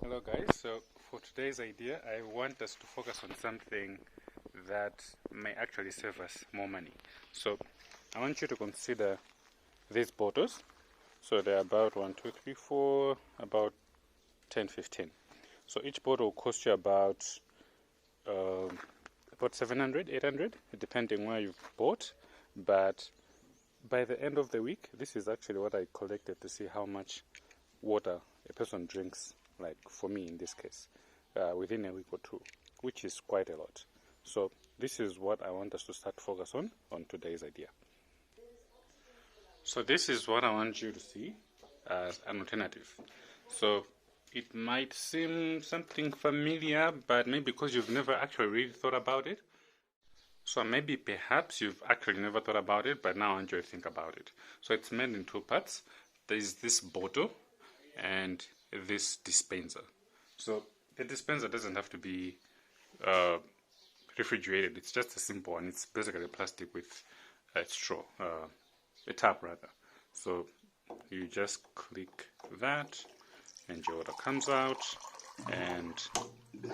Hello guys, so for today's idea I want us to focus on something that may actually save us more money. So I want you to consider these bottles. So they're about 1, 2, 3, 4, about 10, 15. So each bottle will cost you about 700, 800, depending where you've bought. But by the end of the week, this is actually what I collected to see how much water a person drinks, like for me in this case, within a week or two, which is quite a lot. So this is what I want us to start focus on today's idea. So this is what I want you to see as an alternative. So it might seem something familiar, but maybe because you've never actually really thought about it. So maybe perhaps you've actually never thought about it, but now I want you to think about it. So it's made in two parts. There's this bottle and this dispenser. So the dispenser doesn't have to be refrigerated. It's just a simple one. It's basically plastic with a straw, a tap rather. So you just click that and your water comes out and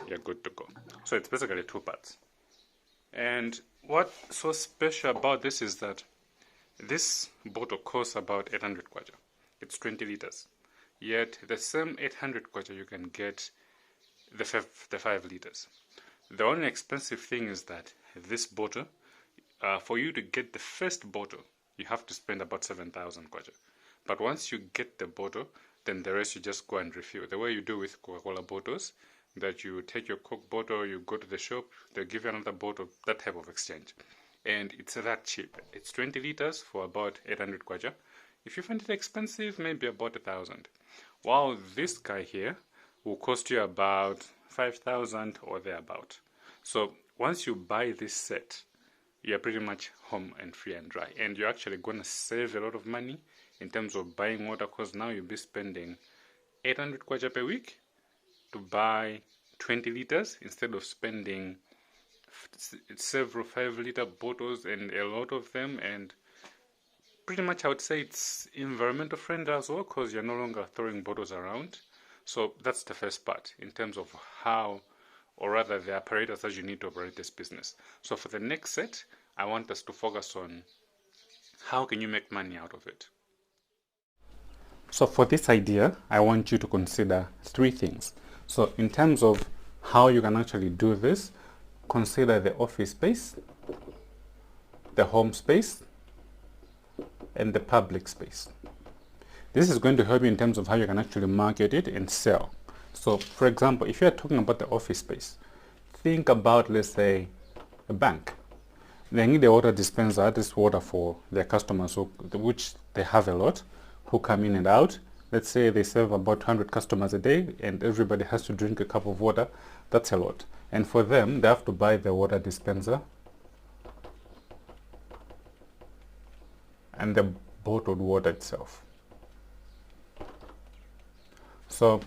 you're good to go. So it's basically two parts. And what's so special about this is that this bottle costs about 800 kwacha. It's 20 liters. Yet the same 800 kwacha you can get the 5 liters. The only expensive thing is that this bottle, for you to get the first bottle, you have to spend about 7,000 kwacha. But once you get the bottle, then the rest you just go and refill. The way you do with Coca-Cola bottles, that you take your Coke bottle, you go to the shop, they give you another bottle, that type of exchange. And it's that cheap. It's 20 liters for about 800 kwacha. If you find it expensive, maybe about 1,000. While this guy here will cost you about 5,000 or thereabout. So once you buy this set, you're pretty much home and free and dry. And you're actually going to save a lot of money in terms of buying water, because now you'll be spending 800 kwacha per week to buy 20 liters instead of spending several 5-liter bottles and a lot of them. And pretty much I would say it's environmental friendly as well, because you're no longer throwing bottles around. So that's the first part in terms of how, or rather the apparatus that you need to operate this business. So for the next set, I want us to focus on how can you make money out of it. So for this idea, I want you to consider 3 things. So in terms of how you can actually do this, consider the office space, the home space, and the public space. This is going to help you in terms of how you can actually market it and sell. So for example, if you're talking about the office space, think about, let's say, a bank. They need a water dispenser, this water for their customers, which they have a lot, who come in and out. Let's say they serve about 100 customers a day and everybody has to drink a cup of water. That's a lot. And for them, they have to buy the water dispenser and the bottled water itself. So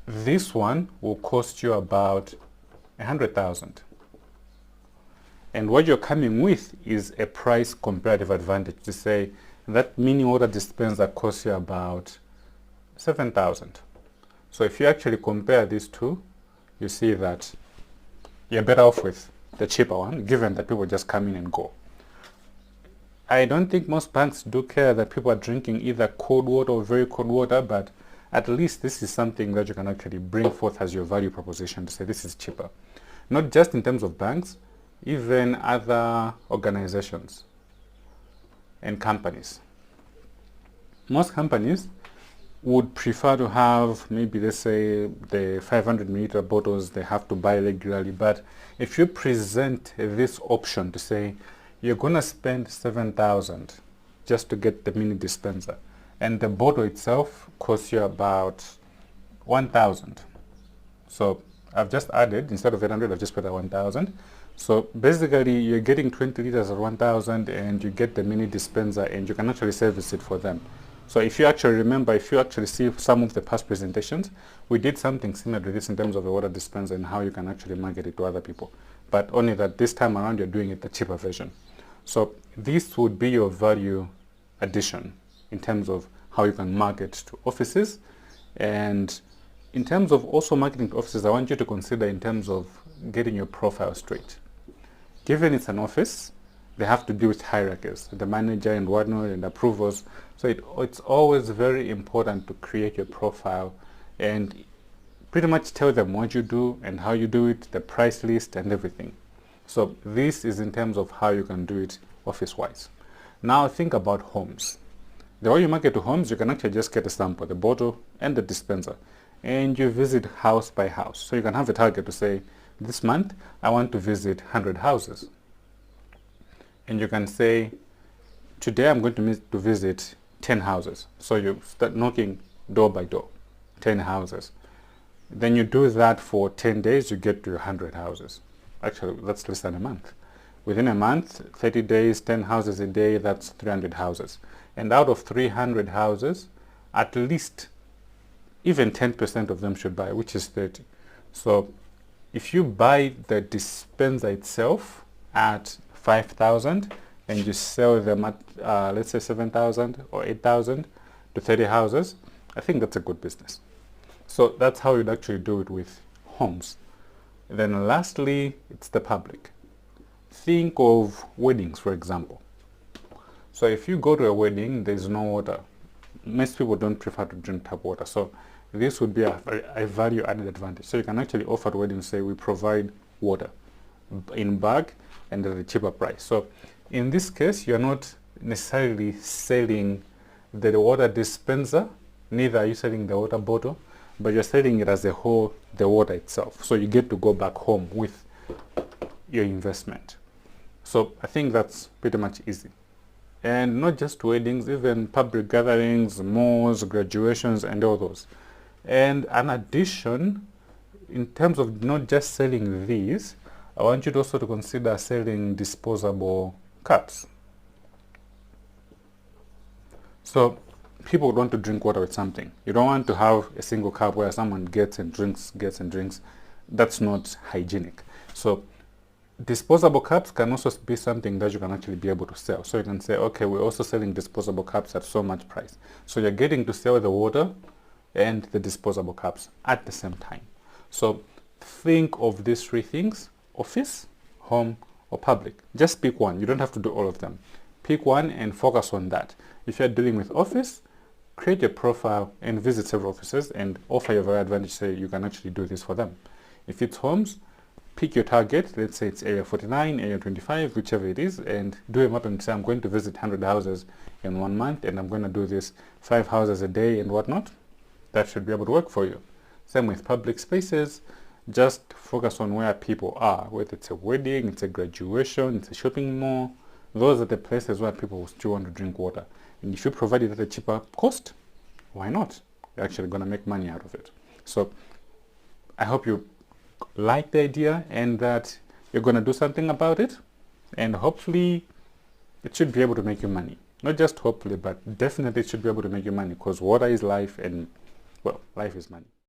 this one will cost you about 100,000. And what you're coming with is a price comparative advantage to say that mini water dispenser costs you about 7,000. So if you actually compare these two, you see that you're better off with the cheaper one, given that people just come in and go. I don't think most banks do care that people are drinking either cold water or very cold water, but at least this is something that you can actually bring forth as your value proposition to say this is cheaper. Not just in terms of banks, even other organizations and companies. Most companies would prefer to have maybe, let's say, the 500 milliliter bottles they have to buy regularly. But if you present this option to say you're going to spend 7,000 just to get the mini dispenser, and the bottle itself costs you about 1,000. So I've just added, instead of 800, I've just put at 1,000. So basically you're getting 20 liters at 1,000 and you get the mini dispenser and you can actually service it for them. So if you actually remember, if you actually see some of the past presentations, we did something similar to this in terms of a water dispenser and how you can actually market it to other people. But only that this time around you're doing it the cheaper version. So this would be your value addition in terms of how you can market to offices and in terms of also marketing to offices, I want you to consider in terms of getting your profile straight. Given it's an office, they have to deal with hierarchies, the manager and whatnot and approvals. So it's always very important to create your profile and pretty much tell them what you do and how you do it, the price list and everything. So this is in terms of how you can do it office-wise. Now think about homes. The way you market to homes, you can actually just get a sample, the bottle and the dispenser, and you visit house by house. So you can have a target to say, this month I want to visit 100 houses. And you can say, today I'm going to visit 10 houses. So you start knocking door by door, 10 houses. Then you do that for 10 days, you get to 100 houses. Actually, that's less than a month. Within a month, 30 days, 10 houses a day, that's 300 houses. And out of 300 houses, at least even 10% of them should buy, which is 30. So if you buy the dispenser itself at 5,000 and you sell them at let's say 7,000 or 8,000 to 30 houses, I think that's a good business. So that's how you'd actually do it with homes. Then lastly, it's the public. Think of weddings, for example. So if you go to a wedding, there's no water. Most people don't prefer to drink tap water. So this would be a value added advantage. So you can actually offer at weddings, say we provide water in bag and at a cheaper price. So in this case, you're not necessarily selling the water dispenser, neither are you selling the water bottle, but you're selling it as a whole, the water itself. So you get to go back home with your investment. So I think that's pretty much easy. And not just weddings, even public gatherings, malls, graduations, and all those. And an addition, in terms of not just selling these, I want you to also to consider selling disposable cups. So people want to drink water with something. You don't want to have a single cup where someone gets and drinks. That's not hygienic. So disposable cups can also be something that you can actually be able to sell. So you can say, okay, we're also selling disposable cups at so much price. So you're getting to sell the water and the disposable cups at the same time. So think of these three things: office, home, or public. Just pick one. You don't have to do all of them. Pick one and focus on that. If you're dealing with office, create a profile and visit several offices and offer your very advantage, say you can actually do this for them. If it's homes, pick your target, let's say it's area 49, area 25, whichever it is, and do a map and say I'm going to visit 100 houses in 1 month and I'm going to do this 5 houses a day and whatnot. That should be able to work for you. Same with public spaces, just focus on where people are, whether it's a wedding, it's a graduation, it's a shopping mall. Those are the places where people still want to drink water. And if you provide it at a cheaper cost, why not? You're actually going to make money out of it. So I hope you like the idea and that you're going to do something about it, and hopefully it should be able to make you money. Not just hopefully, but definitely it should be able to make you money, because water is life, and well, life is money.